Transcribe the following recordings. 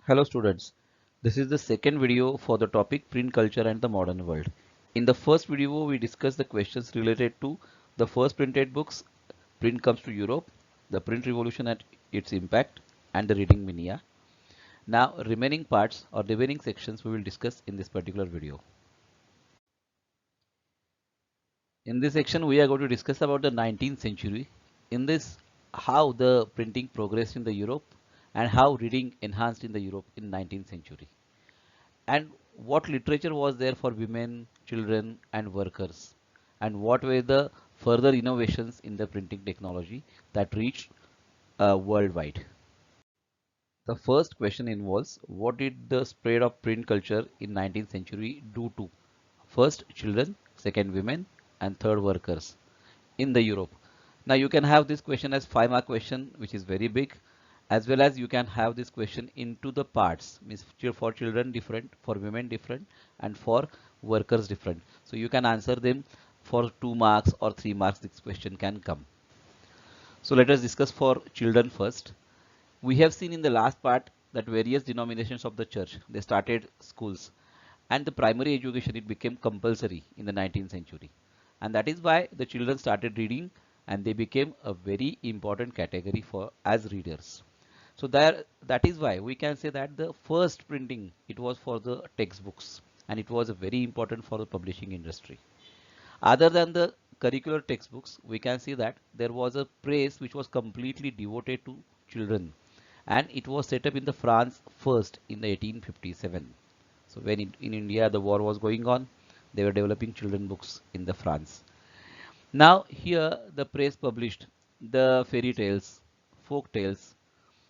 Hello students, this is the second video for the topic print culture and the modern world. In the first video we discussed the questions related to the first printed books, print comes to Europe, the print revolution and its impact and the reading mania. Now remaining parts or remaining sections we will discuss in this particular video. In this section we are going to discuss about the 19th century. In this how the printing progressed in the Europe and how reading enhanced in the Europe in 19th century. And what literature was there for women, children, and workers, and what were the further innovations in the printing technology that reached worldwide. The first question involves what did the spread of print culture in 19th century do to first children, second women, and third workers in the Europe. Now you can have this question as 5 mark question, which is very big, as well as you can have this question into the parts, means for children different, for women different, and for workers different. So you can answer them for 2 marks or 3 marks. This question can come. So let us discuss for children first. We have seen in the last part that various denominations of the church they started schools, and the primary education it became compulsory in the 19th century, and that is why the children started reading and they became a very important category for as readers. So there that is why we can say that the first printing it was for the textbooks, and it was very important for the publishing industry. Other than the curricular textbooks, we can see that there was a press which was completely devoted to children, and it was set up in the France first in the 1857. So when in India the war was going on, they were developing children books in the France. Now here the press published the fairy tales, folk tales,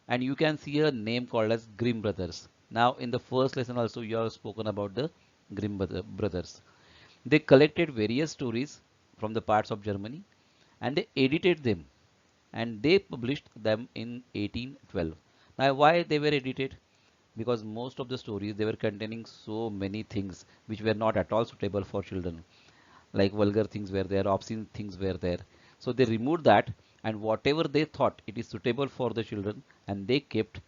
and you can see a name called as Grimm Brothers. Now in the first lesson also you have spoken about the Brothers. They collected various stories from the parts of Germany and they edited them and they published them in 1812. Now why they were edited? Because most of the stories they were containing so many things which were not at all suitable for children, like vulgar things were there, obscene things were there. So they removed that, and whatever they thought it is suitable for the children and they kept,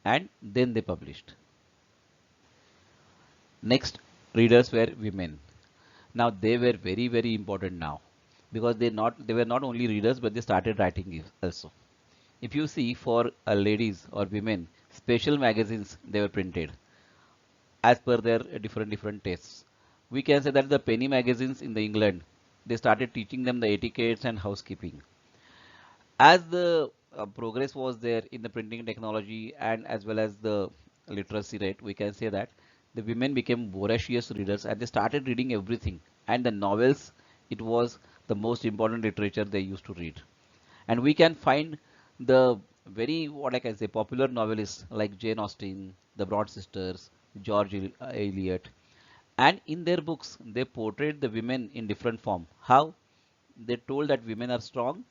and then they published. Next readers were women. Now they were very important now, because they were not only readers but they started writing also. If you see for ladies or women, special magazines they were printed as per their different tastes. We can say that the penny magazines in the England, they started teaching them the etiquettes and housekeeping. As the progress was there in the printing technology and as well as the literacy rate, we can say that the women became voracious readers and they started reading everything. And the novels, it was the most important literature they used to read. And we can find the very, what I can say, popular novelists like Jane Austen, the Broad Sisters, George Eliot, and in their books they portrayed the women in different form. How? They told that women are strong,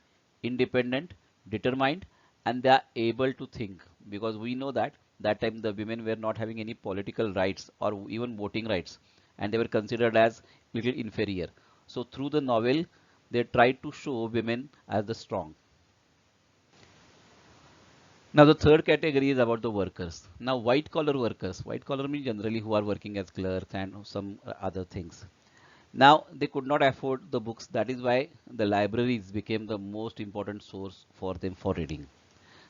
independent, determined, and they are able to think, because we know that that time the women were not having any political rights or even voting rights, and they were considered as little inferior. So through the novel they tried to show women as the strong. Now the third category is about the workers. Now white collar workers. White collar means generally who are working as clerks and some other things. Now they could not afford the books. That is why the libraries became the most important source for them for reading.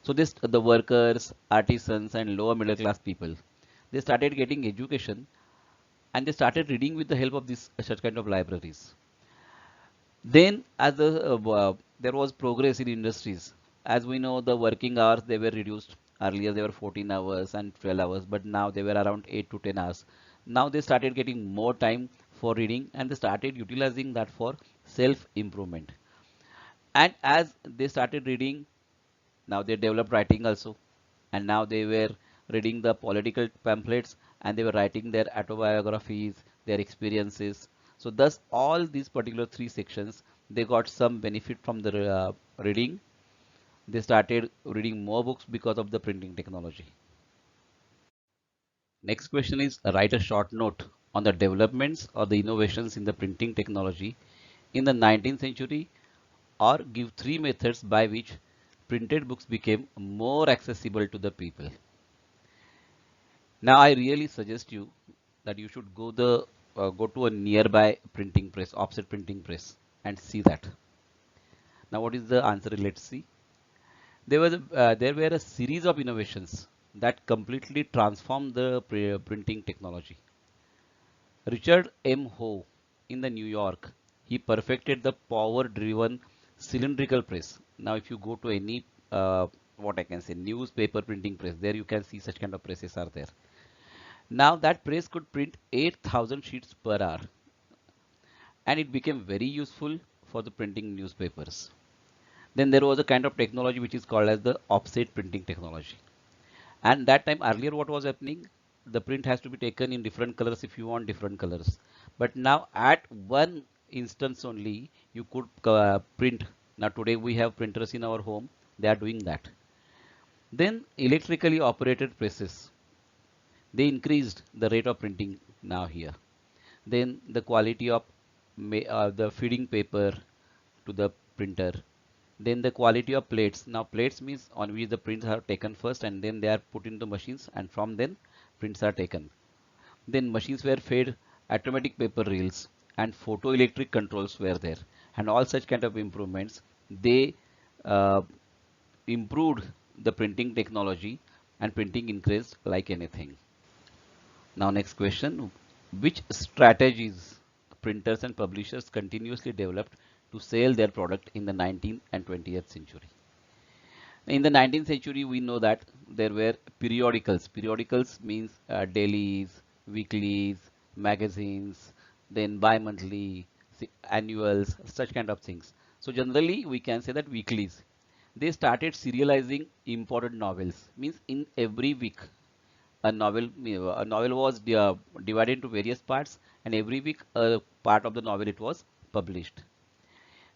So this the workers, artisans, and lower middle class people, they started getting education and they started reading with the help of this such kind of libraries. Then, as there was progress in industries, as we know, the working hours they were reduced. Earlier, they were 14 hours and 12 hours, but now they were around 8 to 10 hours. Now they started getting more time for reading, and they started utilizing that for self improvement. And as they started reading, now they developed writing also, and now they were reading the political pamphlets and they were writing their autobiographies, their experiences. So thus all these particular three sections they got some benefit from the reading. They started reading more books because of the printing technology. Next question is write a short note on the developments or the innovations in the printing technology in the 19th century, or give three methods by which printed books became more accessible to the people. Now I really suggest you that you should go to a nearby printing press, offset printing press, and see that. Now what is the answer? Let's see. There were a series of innovations that completely transformed the printing technology. Richard M. Howe in the New York, he perfected the power-driven cylindrical press. Now, if you go to any what I can say newspaper printing press, there you can see such kind of presses are there. Now that press could print 8,000 sheets per hour, and it became very useful for the printing newspapers. Then there was a kind of technology which is called as the offset printing technology. And that time earlier what was happening, the print has to be taken in different colors if you want different colors. But now at one instance only you could print. Now today we have printers in our home, they are doing that. Then electrically operated presses, they increased the rate of printing now here. Then the quality of the feeding paper to the printer. Then the quality of plates. Now plates means on which the prints are taken first and then they are put into machines, and from then prints are taken. Then machines were fed automatic paper reels and photoelectric controls were there, and all such kind of improvements, they uh, improved the printing technology, and printing increased like anything. Now next question, which strategies printers and publishers continuously developed to sell their product in the 19th and 20th century? In the 19th century, we know that there were periodicals. Periodicals means dailies, weeklies, magazines, then bi-monthly, annuals, such kind of things. So generally, we can say that weeklies. They started serializing important novels. Means in every week, a novel was divided into various parts, and every week a part of the novel it was published.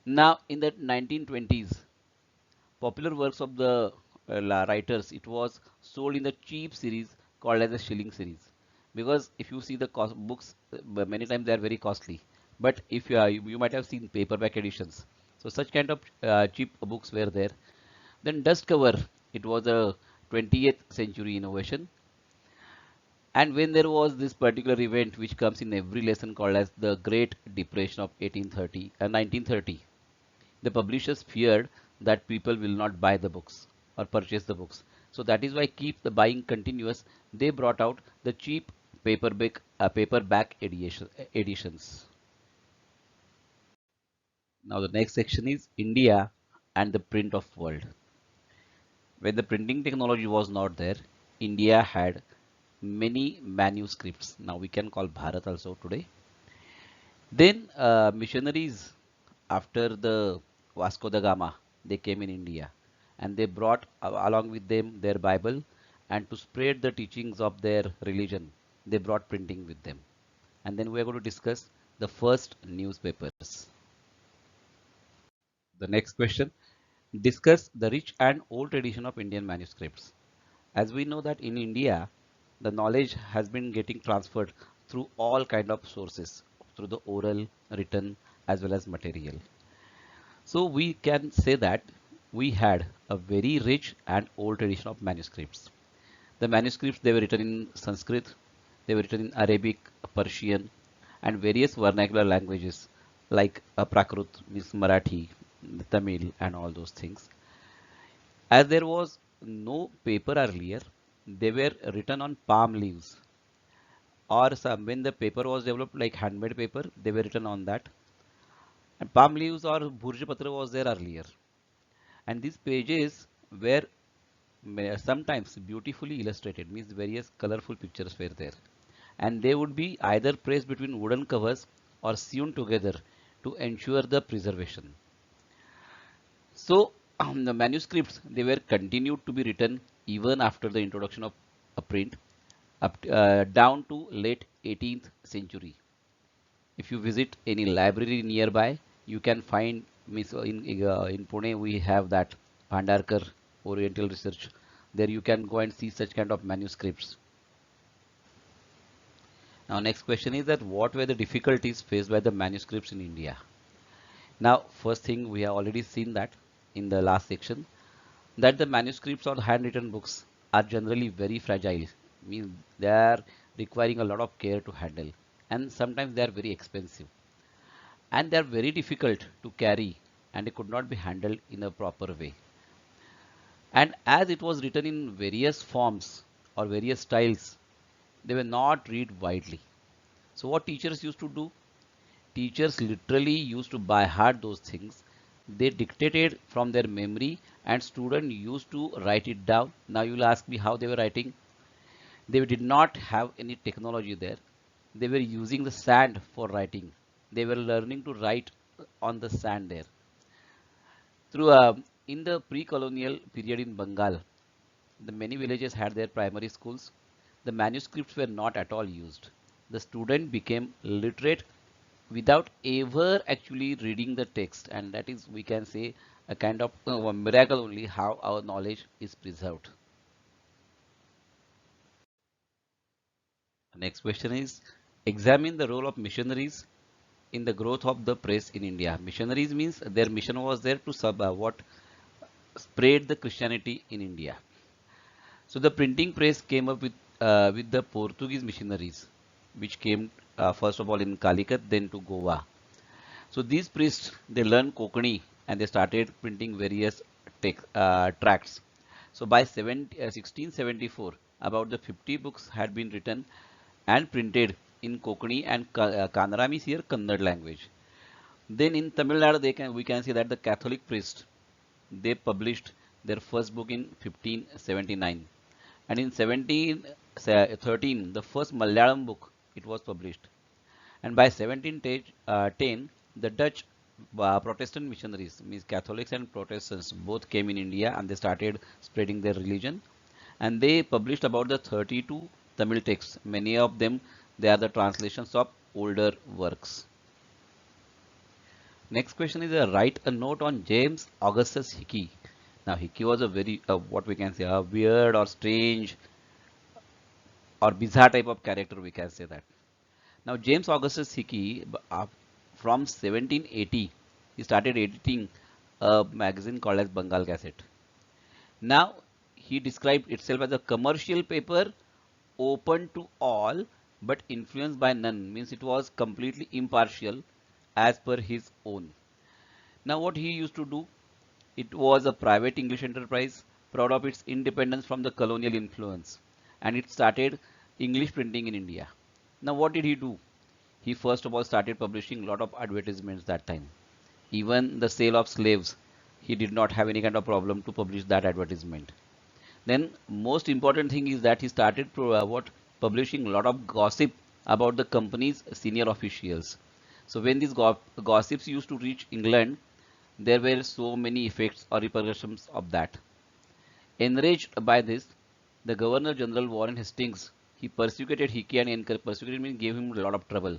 Now, in the 1920s, popular works of the writers, it was sold in the cheap series called as a shilling series, because if you see the books, many times they are very costly, but if you might have seen paperback editions, so such kind of cheap books were there. Then dust cover, it was a 20th century innovation. And when there was this particular event which comes in every lesson called as the Great Depression of 1830 and 1930, the publishers feared that people will not buy the books or purchase the books. So that is why keep the buying continuous. They brought out the cheap paperback editions. Now the next section is India and the print of world. When the printing technology was not there, India had many manuscripts. Now we can call Bharat also today. Then missionaries after the Vasco da Gama, they came in India and they brought along with them their Bible, and to spread the teachings of their religion, they brought printing with them. And then we are going to discuss the first newspapers. The next question, discuss the rich and old tradition of Indian manuscripts. As we know that in India, the knowledge has been getting transferred through all kind of sources, through the oral, written, as well as material. So we can say that we had a very rich and old tradition of manuscripts. The manuscripts, they were written in Sanskrit, they were written in Arabic, Persian, and various vernacular languages like Prakrit, means Marathi, Tamil, and all those things. As there was no paper earlier, they were written on palm leaves, or some when the paper was developed like handmade paper, they were written on that. And palm leaves or Bhurj Patra was there earlier. And these pages were sometimes beautifully illustrated, means various colorful pictures were there. And they would be either placed between wooden covers or sewn together to ensure the preservation. So the manuscripts, they were continued to be written even after the introduction of a print down to late 18th century. If you visit any library nearby, you can find in Pune we have that Bhandarkar Oriental Research. There you can go and see such kind of manuscripts. Now next question is that what were the difficulties faced by the manuscripts in India? Now first thing, we have already seen that in the last section, that the manuscripts or handwritten books are generally very fragile. Means they are requiring a lot of care to handle, and sometimes they are very expensive, and they are very difficult to carry, and they could not be handled in a proper way. And as it was written in various forms or various styles, they were not read widely. So what teachers used to do? Teachers literally used to by heart those things. They dictated from their memory, and student used to write it down. Now you will ask me how they were writing. They did not have any technology there. They were using the sand for writing. They were learning to write on the sand there. Through in the pre-colonial period in Bengal, the many villages had their primary schools. The manuscripts were not at all used. The student became literate without ever actually reading the text, and that is, we can say, a kind of a miracle only how our knowledge is preserved. Next question is, examine the role of missionaries in the growth of the press in India. Missionaries means their mission was there to what spread the Christianity in India. So the printing press came up with the Portuguese missionaries, which came first of all in Calicut, then to Goa. So these priests, they learned Konkani, and they started printing various tracts. So by 1674, about the 50 books had been written and printed in Konkani and Kannada means here Kannada language. Then in Tamil Nadu, we can see that the Catholic priests, they published their first book in 1579, and in 1713 the first Malayalam book it was published. And by 1710, the Dutch Protestant missionaries, means Catholics and Protestants, both came in India, and they started spreading their religion. And they published about the 32 Tamil texts. Many of them, they are the translations of older works. Next question is, write a note on James Augustus Hickey. Now Hickey was a very what we can say, a weird or strange or bizarre type of character, we can say that. Now James Augustus Hickey, from 1780, he started editing a magazine called as Bengal Gazette. Now he described itself as a commercial paper open to all but influenced by none, means it was completely impartial as per his own. Now what he used to do, it was a private English enterprise proud of its independence from the colonial influence, and it started English printing in India. Now what did he do? He first of all started publishing a lot of advertisements that time. Even the sale of slaves, he did not have any kind of problem to publish that advertisement. Then most important thing is that he started what publishing a lot of gossip about the company's senior officials. So when these gossips used to reach England, there were so many effects or repercussions of that. Enraged by this, the Governor General Warren Hastings, he persecuted Hickey, and persecuted means gave him a lot of trouble,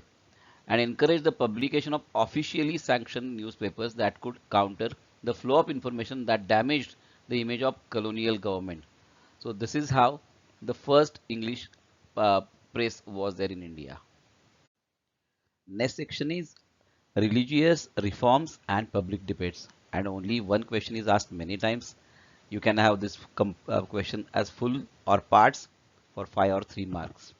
and encouraged the publication of officially sanctioned newspapers that could counter the flow of information that damaged the image of colonial government. So this is how the first English uh, press was there in India. Next section is religious reforms and public debates, and only one question is asked many times. You can have this question as full or parts for 5 or 3 marks.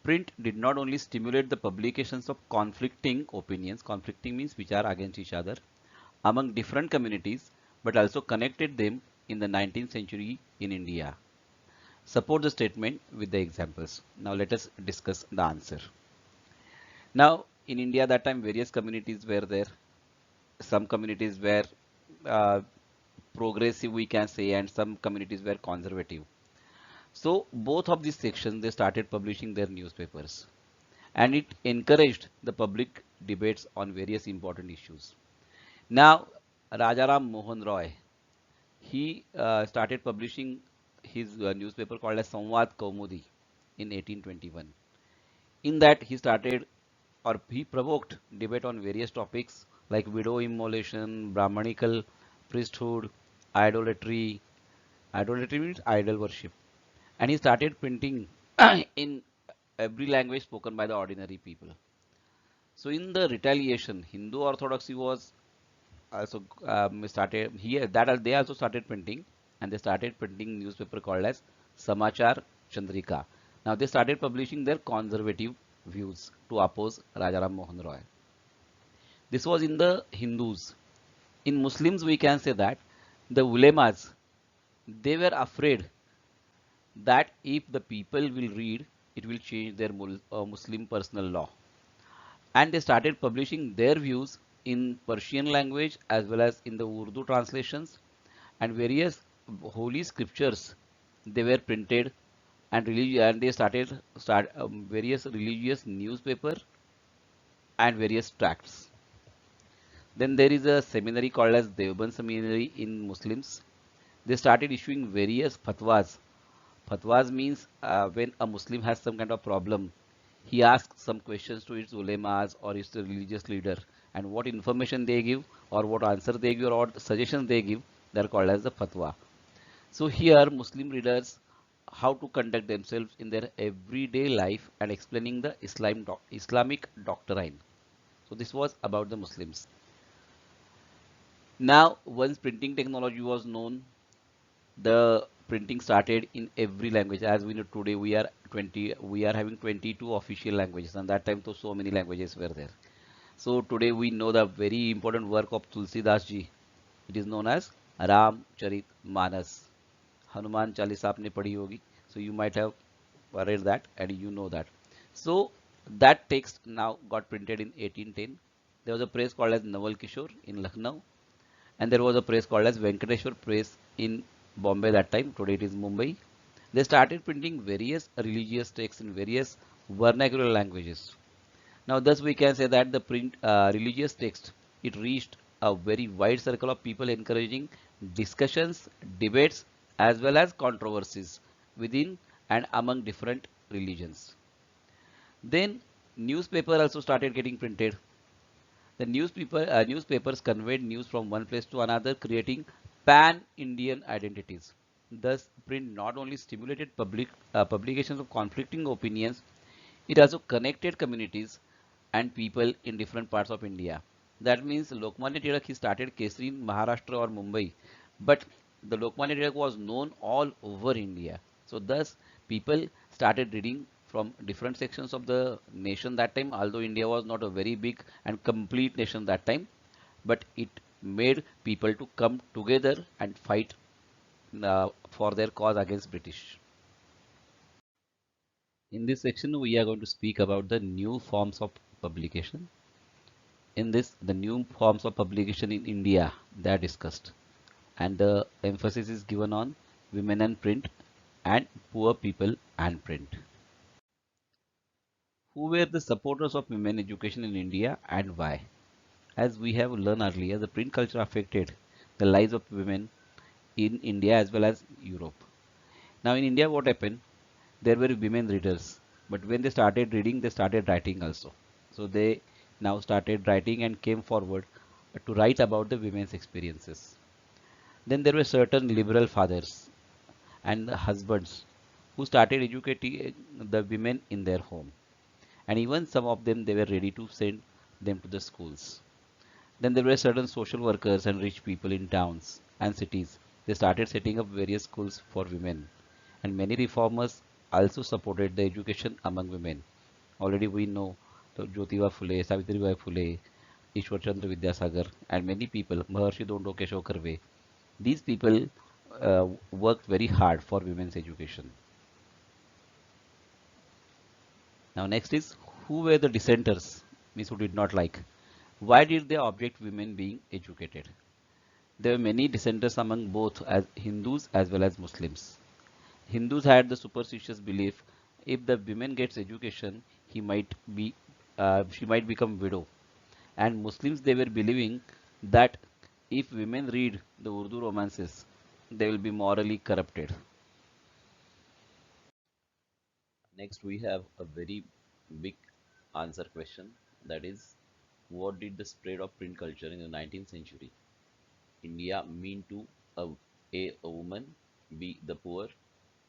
Print did not only stimulate the publications of conflicting opinions, conflicting means which are against each other, among different communities, but also connected them in the 19th century in India. Support the statement with the examples. Now let us discuss the answer. Now in India that time various communities were there. Some communities were uh, progressive, we can say, and some communities were conservative. So both of these sections, they started publishing their newspapers, and it encouraged the public debates on various important issues. Now Rajaram Mohan Roy, he started publishing his newspaper called as Samvad Kaumudi in 1821. In that he started, or he provoked debate on various topics like widow immolation, Brahmanical priesthood, idolatry. Idolatry means idol worship. And he started printing in every language spoken by the ordinary people. So in the retaliation, Hindu Orthodoxy was also started here, that they also started printing, and they started printing newspaper called as Samachar Chandrika. Now they started publishing their conservative views to oppose Rajaram Mohan Roy. This was in the Hindus. In Muslims, we can say that the ulemas, they were afraid that if the people will read, it will change their Muslim personal law. And they started publishing their views in Persian language as well as in the Urdu translations, and various holy scriptures they were printed, and they started various religious newspaper and various tracts. Then there is a seminary called as Deoband Seminary in Muslims. They started issuing various fatwas. Fatwas means when a Muslim has some kind of problem, he asks some questions to its ulemas or its religious leader, and what information they give, or what answer they give, or what suggestions they give, they are called as the fatwa. So here Muslim readers how to conduct themselves in their everyday life and explaining the Islamic doctrine. So this was about the Muslims. Now once printing technology was known, the printing started in every language. As we know today, we are having 22 official languages, and that time so many languages were there. So today we know the very important work of Tulsidas ji. It is known as Ram Charit Manas. Hanuman Chalisa आपने पढ़ी होगी. So you might have read that and you know that. So that text now got printed in 1810. There was a press called as Nawal Kishore in Lucknow, and there was a press called as Venkateshwar Press in Bombay that time. Today it is Mumbai. They started printing various religious texts in various vernacular languages. Now, thus we can say that the print religious text, it reached a very wide circle of people, encouraging discussions, debates, as well as controversies within and among different religions. Then newspaper also started getting printed. The newspapers conveyed news from one place to another, creating pan-Indian identities. Thus, print not only stimulated publications of conflicting opinions, it also connected communities and people in different parts of India. That means Lokmanya Tilak, he started Kesari in Maharashtra or Mumbai, but the Lokmanya Tilak was known all over India. So thus people started reading from different sections of the nation that time, although India was not a very big and complete nation that time, but it made people to come together and fight for their cause against British. In this section, we are going to speak about the new forms of publication. In this, the new forms of publication in India, they are discussed, and the emphasis is given on women and print and poor people and print. Who were the supporters of women education in India and why? As we have learned earlier, the print culture affected the lives of women in India as well as Europe. Now in India, what happened? There were women readers, but when they started reading, they started writing also. So they now started writing and came forward to write about the women's experiences. Then there were certain liberal fathers and the husbands who started educating the women in their home, and even some of them they were ready to send them to the schools. Then there were certain social workers and rich people in towns and cities. They started setting up various schools for women, and many reformers also supported the education among women. Already we know the Jyotiba Phule, Savitribai Phule, Ishwar Chandra Vidyasagar, and many people, Maharshi Dondo Keshav Karve. These people worked very hard for women's education. Now next is who were the dissenters, means who did not like. Why did they object women being educated? There were many dissenters among both as Hindus as well as Muslims. Hindus had the superstitious belief if the woman gets education, he might be, she might become widow. And Muslims they were believing that if women read the Urdu romances, they will be morally corrupted. Next, we have a very big answer question, that is, what did the spread of print culture in the 19th century India mean to a, a woman, B, the poor,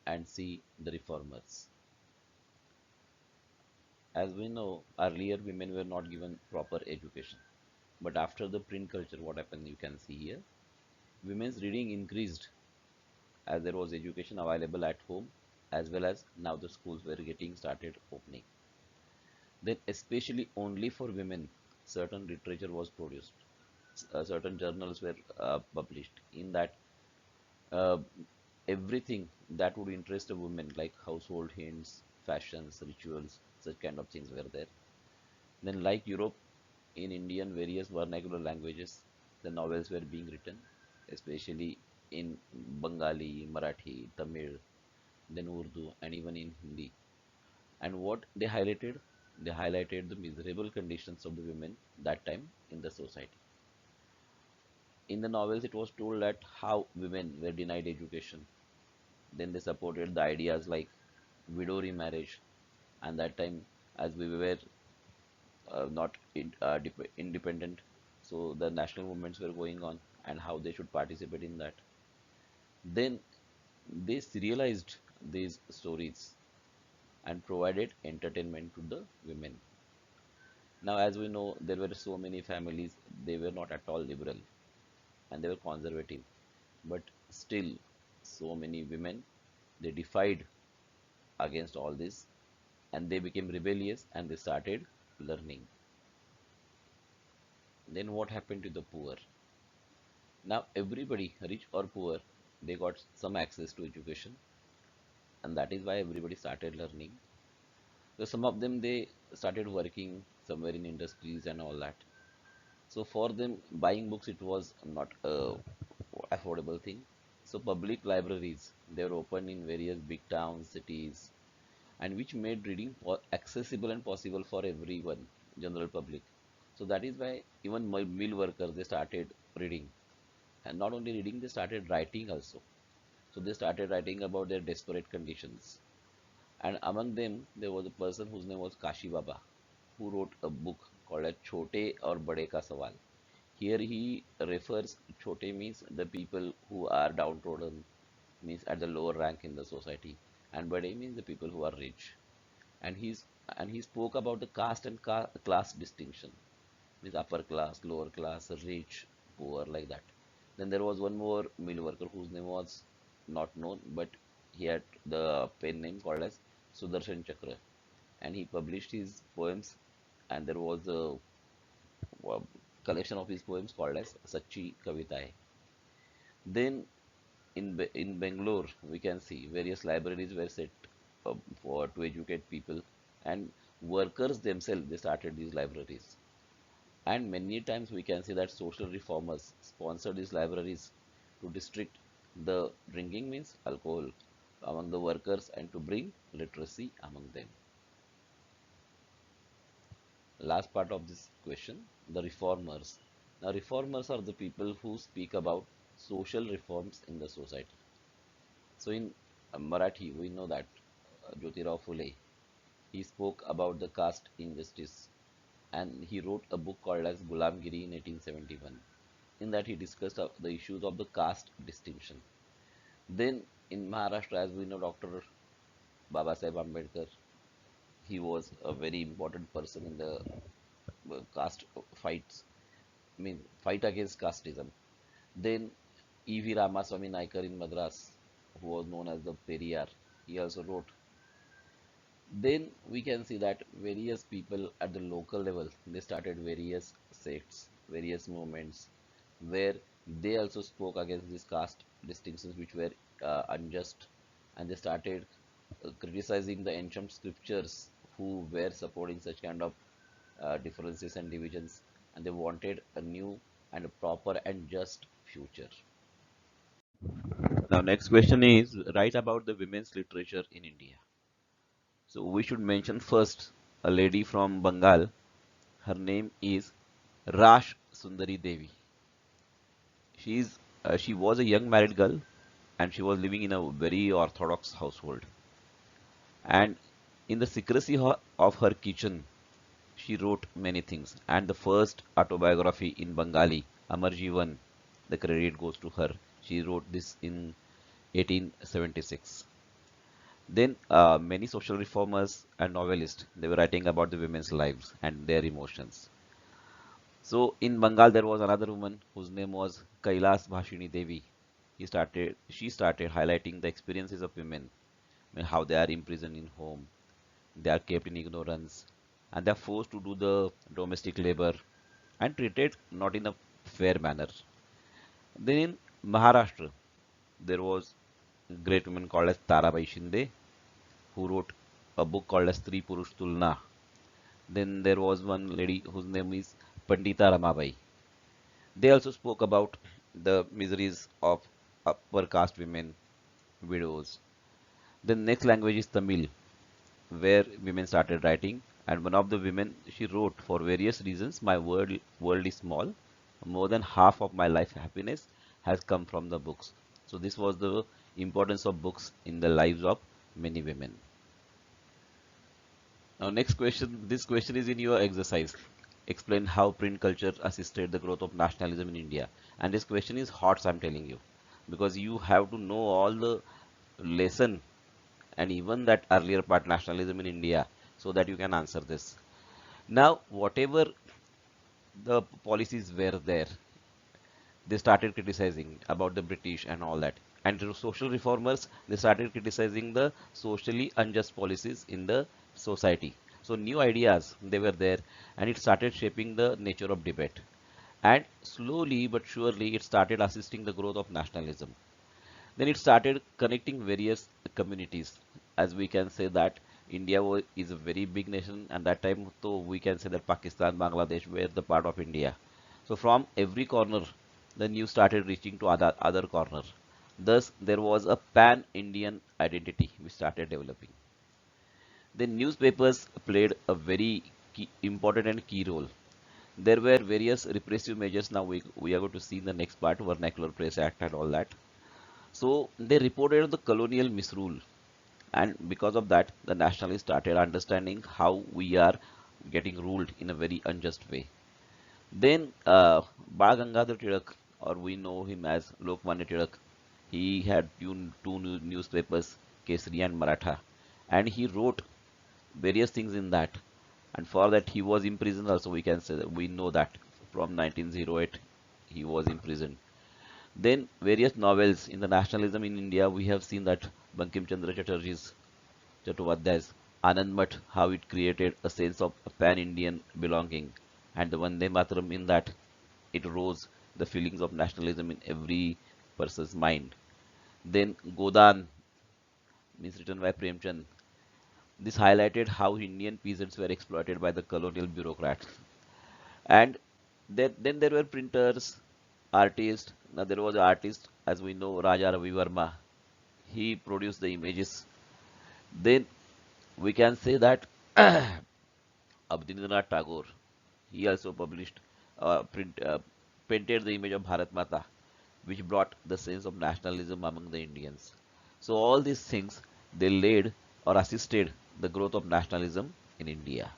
and C, the reformers? As we know, earlier women were not given proper education. But after the print culture, what happened you can see here. Women's reading increased as there was education available at home, as well as now the schools were getting started opening. Then especially only for women, certain literature was produced. Certain journals were published in that uh, everything that would interest a woman, like household hints, fashions, rituals, such kind of things were there. Then, like Europe, in Indian various vernacular languages, the novels were being written, especially in Bengali, Marathi, Tamil, then Urdu, and even in Hindi. And what they highlighted? They highlighted the miserable conditions of the women that time in the society. In the novels, it was told that how women were denied education. Then they supported the ideas like widow remarriage, and that time, as we were not independent, so the national movements were going on, and how they should participate in that. Then they serialized these stories and provided entertainment to the women. Now, as we know, there were so many families, they were not at all liberal and they were conservative, but still, so many women they defied against all this and they became rebellious and they started learning. Then, what happened to the poor? Now, everybody, rich or poor, they got some access to education, and that is why everybody started learning. So, some of them they started working somewhere in industries and all that. So for them, buying books it was not a affordable thing. So public libraries they were opened in various big towns, cities, and which made reading accessible and possible for everyone, general public. So that is why even mill workers they started reading, and not only reading they started writing also. So they started writing about their desperate conditions. And among them, there was a person whose name was Kashi Baba, who wrote a book called as Chote or Bade Ka Sawal. Here he refers Chote means the people who are downtrodden, means at the lower rank in the society, and Bade means the people who are rich. And he spoke about the caste and class distinction, means upper class, lower class, rich, poor, like that. Then there was one more mill worker whose name was not known, but he had the pen name called as Sudarshan Chakra, and he published his poems, and there was a collection of his poems called as Sachi Kavitae. Then in Bangalore, we can see various libraries were set for to educate people, and workers themselves they started these libraries. And many times we can see that social reformers sponsor these libraries to restrict the drinking means alcohol among the workers and to bring literacy among them. Last part of this question, the reformers. Now, reformers are the people who speak about social reforms in the society. So, in Marathi, we know that Jyotirao Phule, he spoke about the caste injustice and he wrote a book called as Gulamgiri in 1871. In that, he discussed the issues of the caste distinction. Then, in Maharashtra, as we know, Dr. Baba Sahib Ambedkar, he was a very important person in the caste fights, I mean, fight against casteism. Then E.V. Ramaswamy Naikar in Madras, who was known as the Periyar, he also wrote. Then we can see that various people at the local level they started various sects, various movements, where they also spoke against these caste distinctions which were unjust, and they started criticizing the ancient scriptures who were supporting such kind of differences and divisions, and they wanted a new and a proper and just future. Now, next question is write about the women's literature in India. So we should mention first a lady from Bengal. Her name is Rash Sundari Devi. She was a young married girl and she was living in a very orthodox household. And in the secrecy of her kitchen, she wrote many things. And the first autobiography in Bengali, Amar Jeevan, the credit goes to her. She wrote this in 1876. Then many social reformers and novelists they were writing about the women's lives and their emotions. So in Bengal there was another woman whose name was Kailas Bhashini Devi. She started highlighting the experiences of women, how they are imprisoned in home, they are kept in ignorance, and they are forced to do the domestic labor and treated not in a fair manner. Then in Maharashtra, there was a great woman called as Tarabai Shinde, who wrote a book called as Stree Purush Tulna. Then there was one lady whose name is Pandita Ramabai. They also spoke about the miseries of upper caste women, widows. The next language is Tamil, where women started writing. And one of the women, she wrote, for various reasons, my world is small. More than half of my life happiness has come from the books. So this was the importance of books in the lives of many women. Now, next question. This question is in your exercise. Explain how print culture assisted the growth of nationalism in India. And this question is hot, so I'm telling you, because you have to know all the lesson and even that earlier part, nationalism in India, so that you can answer this. Now, whatever the policies were there, they started criticizing about the British and all that. And to social reformers, they started criticizing the socially unjust policies in the society. So new ideas, they were there, and it started shaping the nature of debate. And slowly but surely, it started assisting the growth of nationalism. Then it started connecting various communities. As we can say that is a very big nation, and that time, so we can say that Pakistan, Bangladesh were the part of India. So from every corner, the news started reaching to other corner. Thus, there was a pan-Indian identity which started developing. The newspapers played a very important and key role. There were various repressive measures. Now we are going to see in the next part, Vernacular Press Act and all that. So they reported the colonial misrule, and because of that, the nationalists started understanding how we are getting ruled in a very unjust way. Then Bal Gangadhar Tilak, or we know him as Lokmanya Tilak, he had two newspapers, Kesari and Maratha, and he wrote various things in that. And for that, he was imprisoned. Also, we can say that we know that from 1908 he was imprisoned. Then various novels in the nationalism in India, we have seen that Bankim Chandra Chatterjee's Chattopadhyay's Anand Math, how it created a sense of a pan-Indian belonging, and the Vande Mataram in that it rose the feelings of nationalism in every person's mind. Then Godan means written by Premchand. This highlighted how Indian peasants were exploited by the colonial bureaucrats. And then there were printers, artists. Now there was an artist, as we know, Raja Ravi Verma. He produced the images. Then we can say that Abdindranath Tagore, he also published, painted the image of Bharat Mata, which brought the sense of nationalism among the Indians. So all these things, they led or assisted the growth of nationalism in India.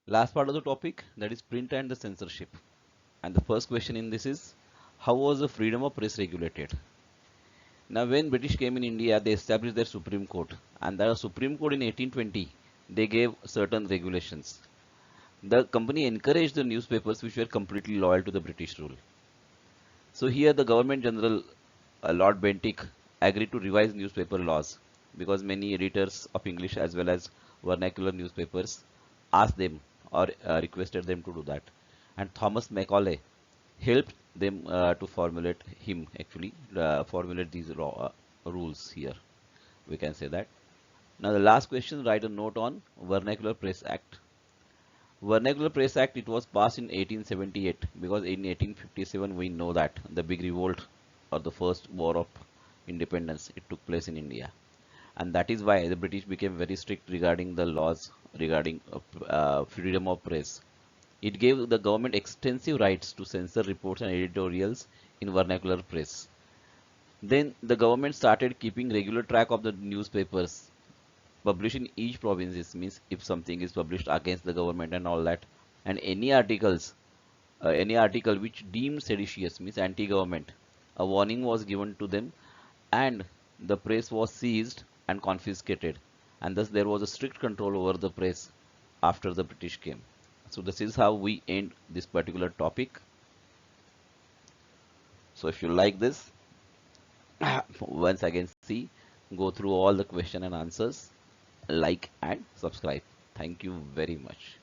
Last part of the topic, that is print and the censorship. And the first question in this is, how was the freedom of press regulated? Now, when British came in India, they established their Supreme Court, and the Supreme Court in 1820, they gave certain regulations. The company encouraged the newspapers which were completely loyal to the British rule. So here, the Government General, Lord Bentinck, agreed to revise newspaper laws because many editors of English as well as vernacular newspapers asked them or requested them to do that. And Thomas Macaulay helped them to formulate these rules here. We can say that. Now the last question, write a note on Vernacular Press Act. Vernacular Press Act, it was passed in 1878 because in 1857 we know that the big revolt or the first war of independence, it took place in India, and that is why the British became very strict regarding the laws regarding freedom of press. It gave the government extensive rights to censor reports and editorials in vernacular press. Then the government started keeping regular track of the newspapers published in each provinces, means if something is published against the government and all that, and any article which deemed seditious, means anti-government, a warning was given to them, and the press was seized and confiscated, and thus there was a strict control over the press after the British came. So this is how we end this particular topic. So if you like this, Once again, see, go through all the question and answers, like and subscribe. Thank you very much.